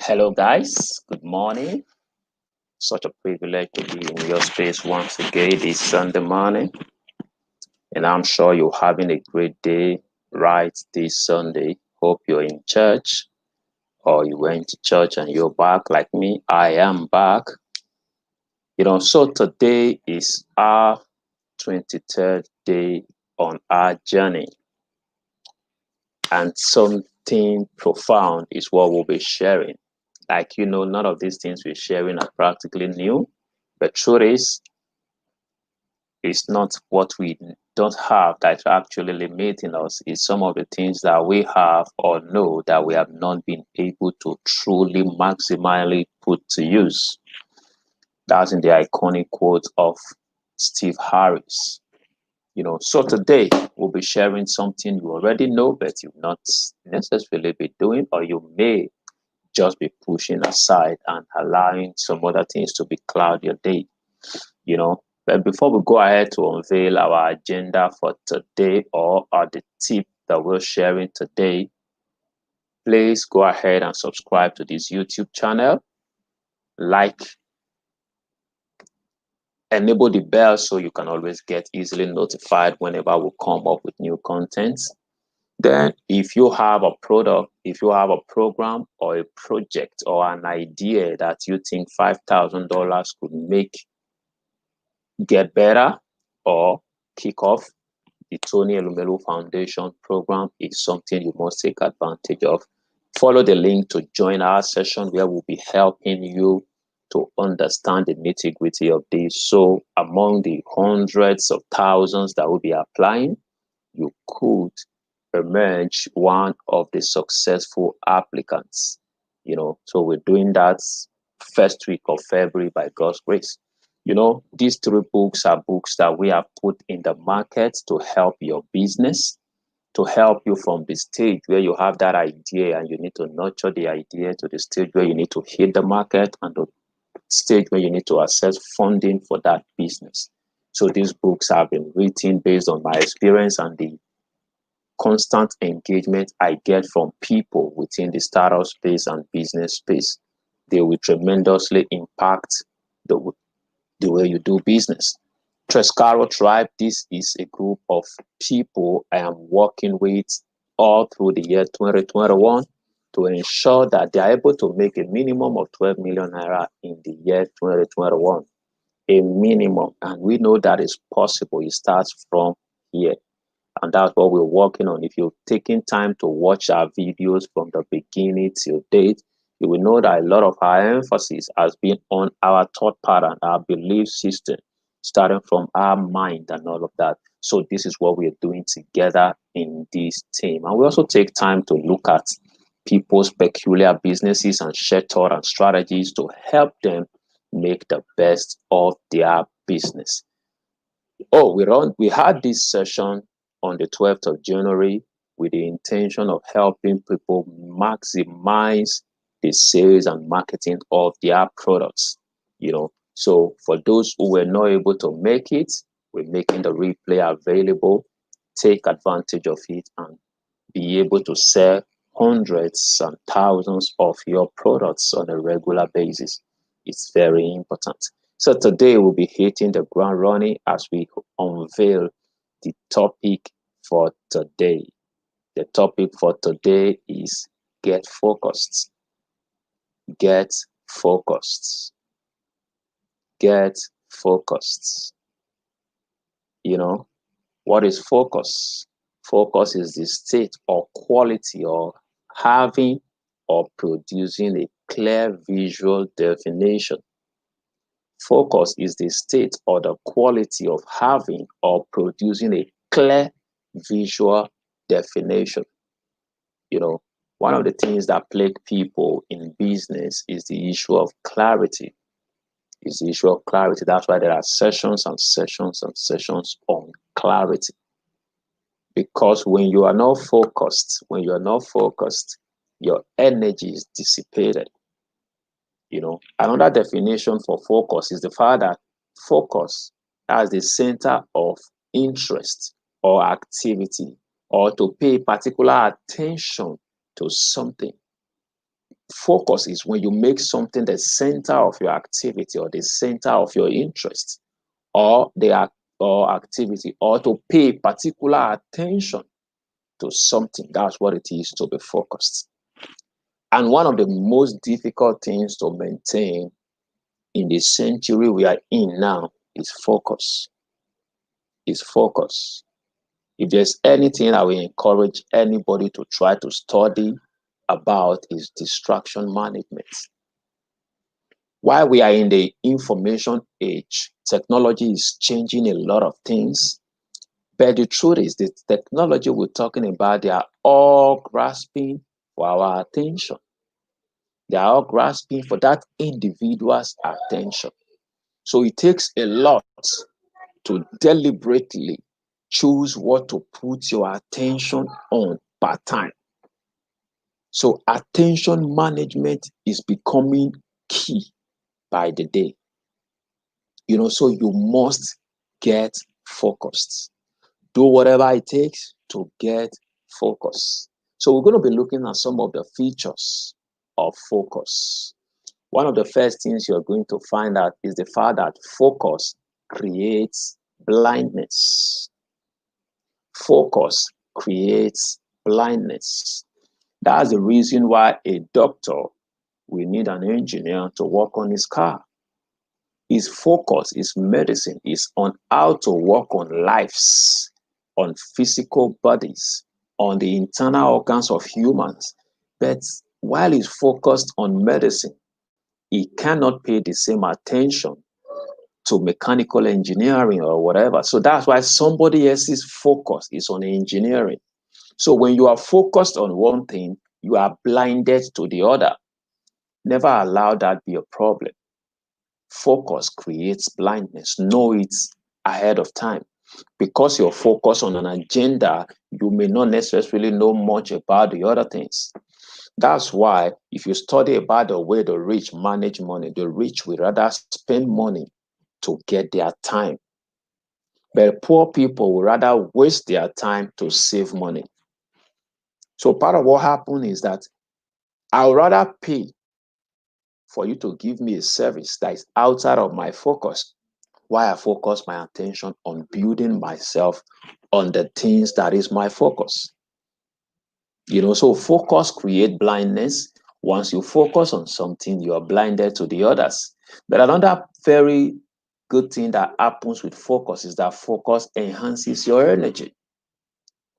Hello, guys. Good morning. Such a privilege to be in your space once again this Sunday morning. And I'm sure you're having a great day right this Sunday. Hope you're in church or you went to church and you're back like me. I am back. So today is our 23rd day on our journey. And something profound is what we'll be sharing. None of these things we're sharing are practically new. But truth is, it's not what we don't have that's actually limiting us. It's some of the things that we have or know that we have not been able to truly maximally put to use. That's in the iconic quote of Steve Harris. So today we'll be sharing something you already know, but you've not necessarily been doing, or you may just be pushing aside and allowing some other things to be cloud your day. But before we go ahead to unveil our agenda for today or the tip that we're sharing today, please go ahead and subscribe to this YouTube channel. Enable the bell so you can always get easily notified whenever we come up with new content. Then if you have a product, if you have a program or a project or an idea that you think $5,000 could get better or kick off, the Tony Elumelu Foundation program is something you must take advantage of. Follow the link to join our session where we'll be helping you to understand the nitty-gritty of this. So among the hundreds of thousands that will be applying, you could emerge one of the successful applicants. So we're doing that first week of February by God's grace. These three books are books that we have put in the market to help your business, to help you from the stage where you have that idea and you need to nurture the idea to the stage where you need to hit the market and the stage where you need to access funding for that business. So these books have been written based on my experience and the constant engagement I get from people within the startup space and business space. They will tremendously impact the way you do business. Trescaro Tribe, this is a group of people I am working with all through the year 2021 to ensure that they are able to make a minimum of 12 million naira in the year 2021. A minimum. And we know that is possible. It starts from here. And that's what we're working on. If you've taken time to watch our videos from the beginning till date, you will know that a lot of our emphasis has been on our thought pattern, our belief system, starting from our mind and all of that. So this is what we're doing together in this team. And we also take time to look at people's peculiar businesses and share thought and strategies to help them make the best of their business. We had this session on the 12th of January with the intention of helping people maximize the sales and marketing of their products. So for those who were not able to make it, we're making the replay available. Take advantage of it and be able to sell hundreds and thousands of your products on a regular basis. It's very important. So today we'll be hitting the ground running as we unveil the topic for today. The topic for today is get focused. Get focused. Get focused. What is focus? Focus is the state or quality of having or producing a clear visual definition. Focus is the state or the quality of having or producing a clear visual definition. One of the things that plague people in business is the issue of clarity. It's the issue of clarity. That's why there are sessions and sessions and sessions on clarity. Because when you are not focused, your energy is dissipated. Another definition for focus is the fact that focus as the center of interest or activity, or to pay particular attention to something. Focus is when you make something the center of your activity or the center of your interest or or activity, or to pay particular attention to something. That's what it is to be focused. And one of the most difficult things to maintain in the century we are in now is focus. Is focus. If there's anything I will encourage anybody to try to study about is distraction management. While we are in the information age, technology is changing a lot of things. But the truth is, the technology we're talking about, they are all grasping for our attention. They are all grasping for that individual's attention. So it takes a lot to deliberately choose what to put your attention on per time. So attention management is becoming key by the day. So you must get focused. Do whatever it takes to get focused. So we're going to be looking at some of the features of focus. One of the first things you're going to find out is the fact that focus creates blindness. Focus creates blindness. That's the reason why a doctor will need an engineer to work on his car. His focus, his medicine is on how to work on lives, on physical bodies, on the internal organs of humans. But while he's focused on medicine, he cannot pay the same attention to mechanical engineering or whatever. So that's why somebody else's focus is on engineering. So when you are focused on one thing, you are blinded to the other. Never allow that be a problem. Focus creates blindness. Know it ahead of time. Because you're focused on an agenda, you may not necessarily know much about the other things. That's why if you study about the way the rich manage money, the rich will rather spend money to get their time. But poor people will rather waste their time to save money. So part of what happened is that I would rather pay for you to give me a service that is outside of my focus, while I focus my attention on building myself on the things that is my focus. So focus create blindness. Once you focus on something, you are blinded to the others. But another very good thing that happens with focus is that focus enhances your energy.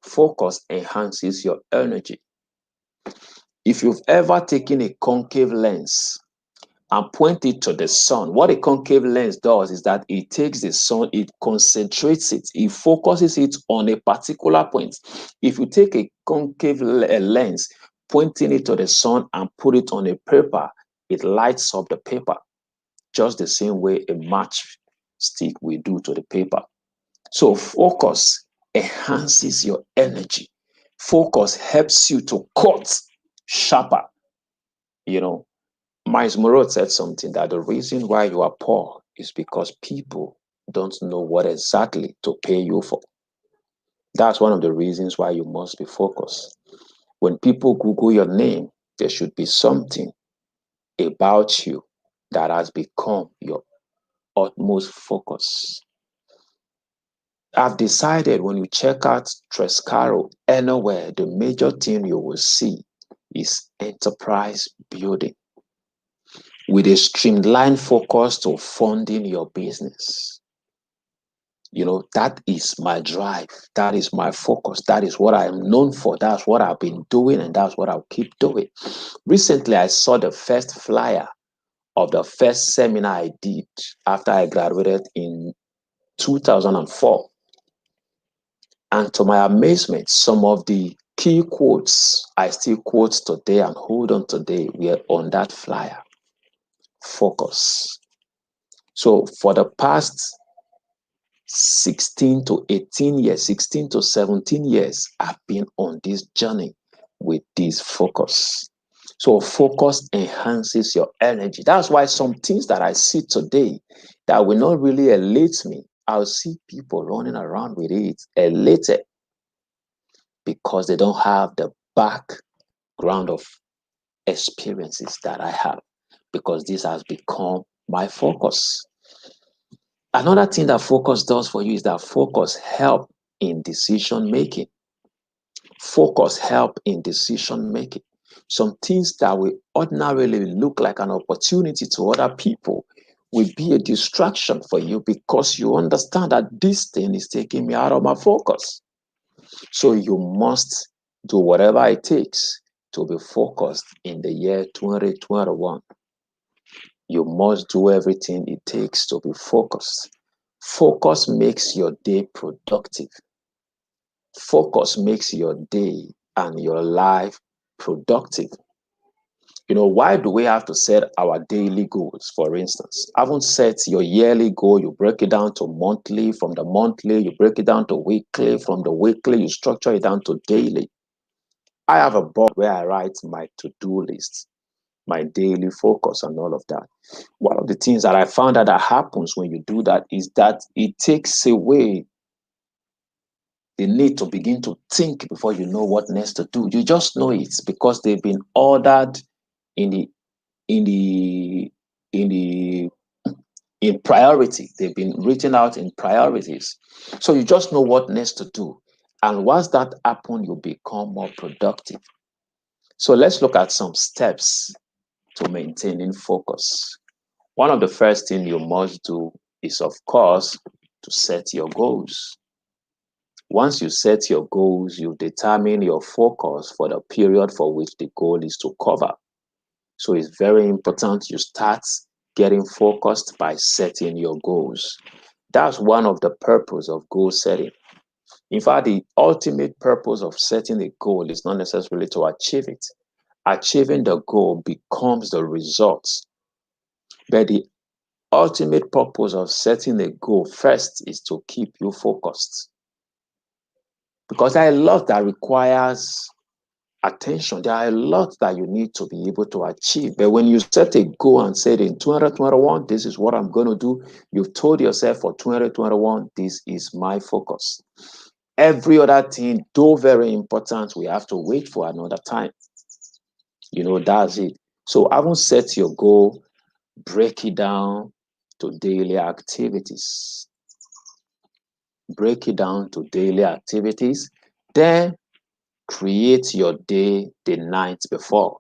Focus enhances your energy. If you've ever taken a concave lens and point it to the sun, what a concave lens does is that it takes the sun, it concentrates it, it focuses it on a particular point. If you take a concave lens, pointing it to the sun and put it on a paper, it lights up the paper, just the same way a matchstick will do to the paper. So focus enhances your energy. Focus helps you to cut sharper. Miles Morrow said something that the reason why you are poor is because people don't know what exactly to pay you for. That's one of the reasons why you must be focused. When people Google your name, there should be something about you that has become your utmost focus. I've decided when you check out Trescaro anywhere, the major thing you will see is enterprise building with a streamlined focus to funding your business. That is my drive. That is my focus. That is what I am known for. That's what I've been doing, and that's what I'll keep doing. Recently, I saw the first flyer of the first seminar I did after I graduated in 2004. And to my amazement, some of the key quotes I still quote today and hold on today were on that flyer. Focus. So for the past 16 to 18 years, 16 to 17 years, I've been on this journey with this focus. So focus enhances your energy. That's why some things that I see today that will not really elate me, I'll see people running around with it elated because they don't have the background of experiences that I have, because this has become my focus. Another thing that focus does for you is that focus help in decision making. Focus help in decision making. Some things that will ordinarily look like an opportunity to other people will be a distraction for you, because you understand that this thing is taking me out of my focus. So you must do whatever it takes to be focused in the year 2021. You must do everything it takes to be focused. Focus makes your day productive. Focus makes your day and your life productive. Why do we have to set our daily goals, for instance? Haven't set your yearly goal, you break it down to monthly, from the monthly, you break it down to weekly, from the weekly, you structure it down to daily. I have a board where I write my to-do list, my daily focus, and all of that. One of the things that I found that happens when you do that is that it takes away the need to begin to think before you know what next to do. You just know it because they've been ordered in the in the in the in priority. They've been written out in priorities. So you just know what next to do. And once that happens, you become more productive. So let's look at some steps to maintaining focus. One of the first things you must do is, of course, to set your goals. Once you set your goals, you determine your focus for the period for which the goal is to cover. So it's very important you start getting focused by setting your goals. That's one of the purpose of goal setting. In fact, the ultimate purpose of setting a goal is not necessarily to achieve it. Achieving the goal becomes the result. But the ultimate purpose of setting a goal first is to keep you focused. Because there are a lot that requires attention. There are a lot that you need to be able to achieve. But when you set a goal and say in 2021, this is what I'm going to do, you've told yourself for 2021, this is my focus. Every other thing, though very important, we have to wait for another time. That's it. So having set your goal, break it down to daily activities. Break it down to daily activities. Then create your day the night before.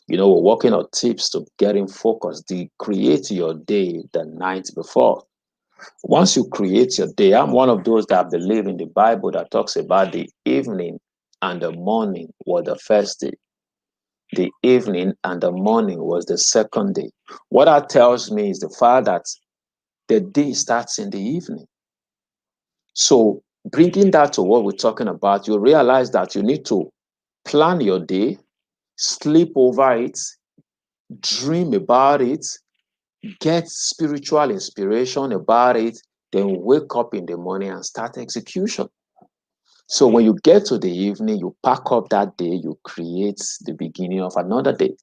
We're working on tips to getting focused. Create your day the night before. Once you create your day, I'm one of those that believe in the Bible that talks about the evening and the morning were the first day. The evening and the morning was the second day. What that tells me is the fact that the day starts in the evening. So bringing that to what we're talking about, you realize that you need to plan your day, sleep over it, dream about it, get spiritual inspiration about it, then wake up in the morning and start execution. So when you get to the evening, you pack up that day, you create the beginning of another day.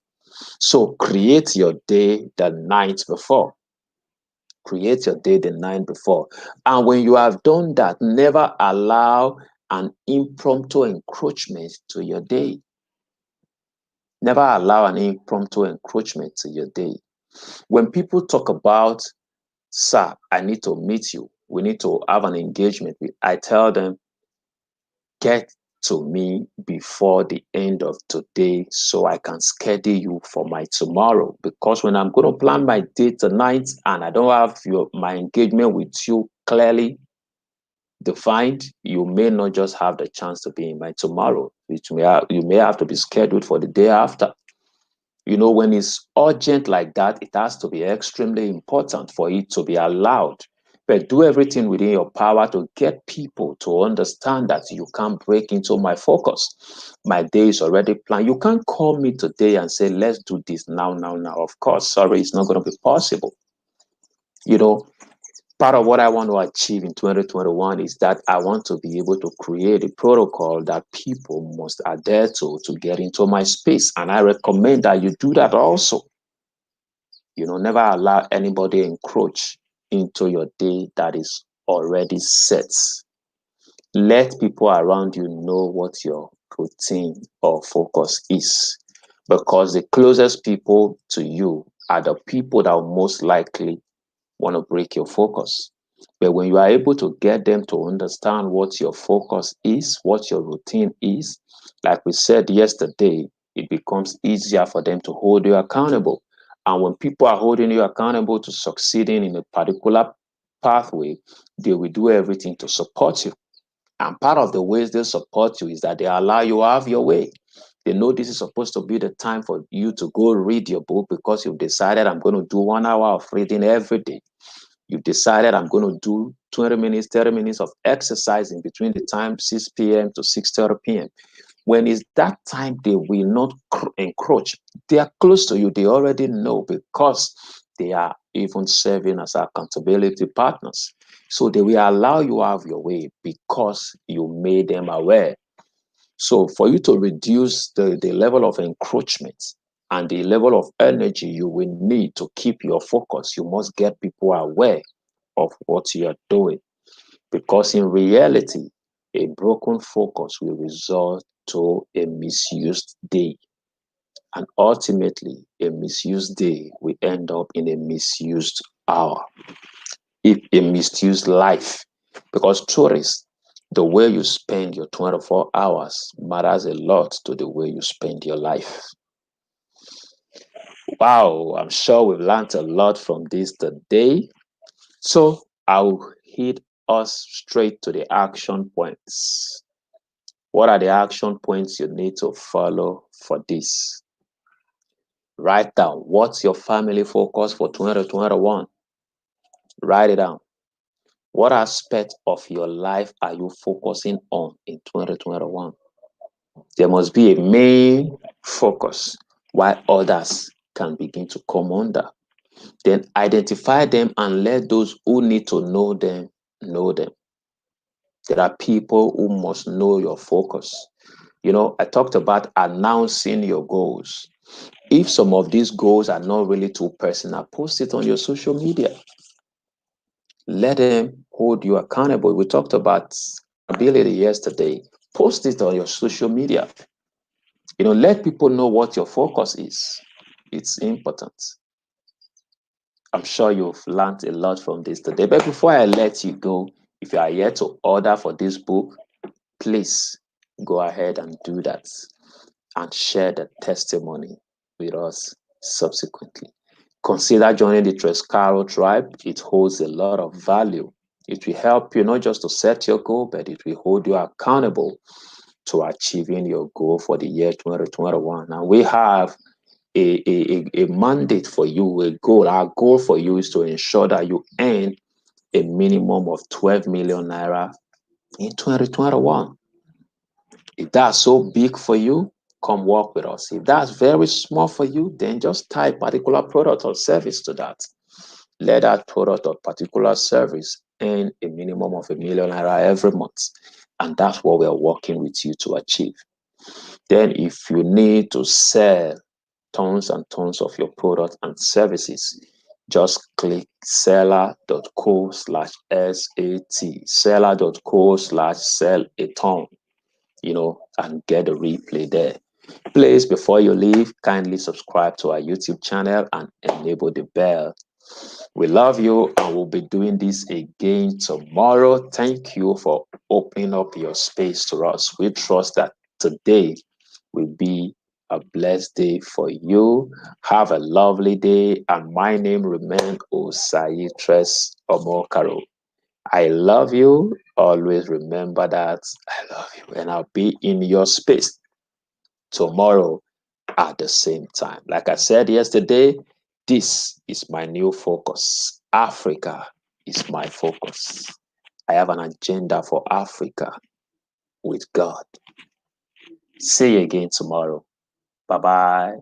So create your day the night before. Create your day the night before. And when you have done that, never allow an impromptu encroachment to your day. Never allow an impromptu encroachment to your day. When people talk about, sir, I need to meet you, we need to have an engagement, I tell them, get to me before the end of today so I can schedule you for my tomorrow. Because when I'm going to plan my day tonight and I don't have my engagement with you clearly defined, you may not just have the chance to be in my tomorrow, which you may have to be scheduled for the day after. When it's urgent like that, it has to be extremely important for it to be allowed. But do everything within your power to get people to understand that you can't break into my focus. My day is already planned. You can't call me today and say, let's do this now. Of course, sorry, it's not going to be possible. Part of what I want to achieve in 2021 is that I want to be able to create a protocol that people must adhere to get into my space. And I recommend that you do that also. Never allow anybody encroach into your day that is already set. Let people around you know what your routine or focus is. because the closest people to you are the people that will most likely want to break your focus. But when you are able to get them to understand what your focus is, what your routine is, like we said yesterday, it becomes easier for them to hold you accountable. And when people are holding you accountable to succeeding in a particular pathway, they will do everything to support you. And part of the ways they support you is that they allow you to have your way. They know this is supposed to be the time for you to go read your book because you've decided I'm going to do 1 hour of reading every day. You've decided I'm going to do 20 minutes, 30 minutes of exercise in between the time 6 p.m. to 6:30 p.m. When it's that time, they will not encroach. They are close to you. They already know because they are even serving as accountability partners. So they will allow you to have your way because you made them aware. So for you to reduce the level of encroachment and the level of energy you will need to keep your focus, you must get people aware of what you are doing. Because in reality, a broken focus will result to a misused day. And ultimately, a misused day will end up in a misused hour, if a misused life. Because tourists, the way you spend your 24 hours matters a lot to the way you spend your life. Wow, I'm sure we've learned a lot from this today. So I'll hit us straight to the action points. What are the action points you need to follow for this? Write down what's your family focus for 2021. Write it down. What aspect of your life are you focusing on in 2021? There must be a main focus while others can begin to come under. Then identify them and let those who need to know them know them. There are people who must know your focus. I talked about announcing your goals. If some of these goals are not really too personal, post it on your social media. Let them hold you accountable. We talked about accountability yesterday. Post it on your social media. Let people know what your focus is. It's important. I'm sure you've learned a lot from this today. But before I let you go, if you are yet to order for this book, please go ahead and do that and share the testimony with us subsequently. Consider joining the Trescaro tribe. It holds a lot of value. It will help you not just to set your goal, but it will hold you accountable to achieving your goal for the year 2021. And we have a mandate for you, a goal. Our goal for you is to ensure that you earn a minimum of 12 million naira in 2021. If that's so big for you, come work with us. If that's very small for you, then just type particular product or service to that. Let that product or particular service earn a minimum of 1 million naira every month. And that's what we're working with you to achieve. Then if you need to sell tons and tons of your product and services, just click seller.co/SAT, seller.co/sell a ton, and get a replay there. Please, before you leave, kindly subscribe to our YouTube channel and enable the bell. We love you and we'll be doing this again tomorrow. Thank you for opening up your space to us. We trust that today will be a blessed day for you. Have a lovely day. And my name remains Osai Tres Omokaro. I love you. Always remember that I love you. And I'll be in your space tomorrow at the same time. Like I said yesterday, this is my new focus. Africa is my focus. I have an agenda for Africa with God. See you again tomorrow. Bye bye.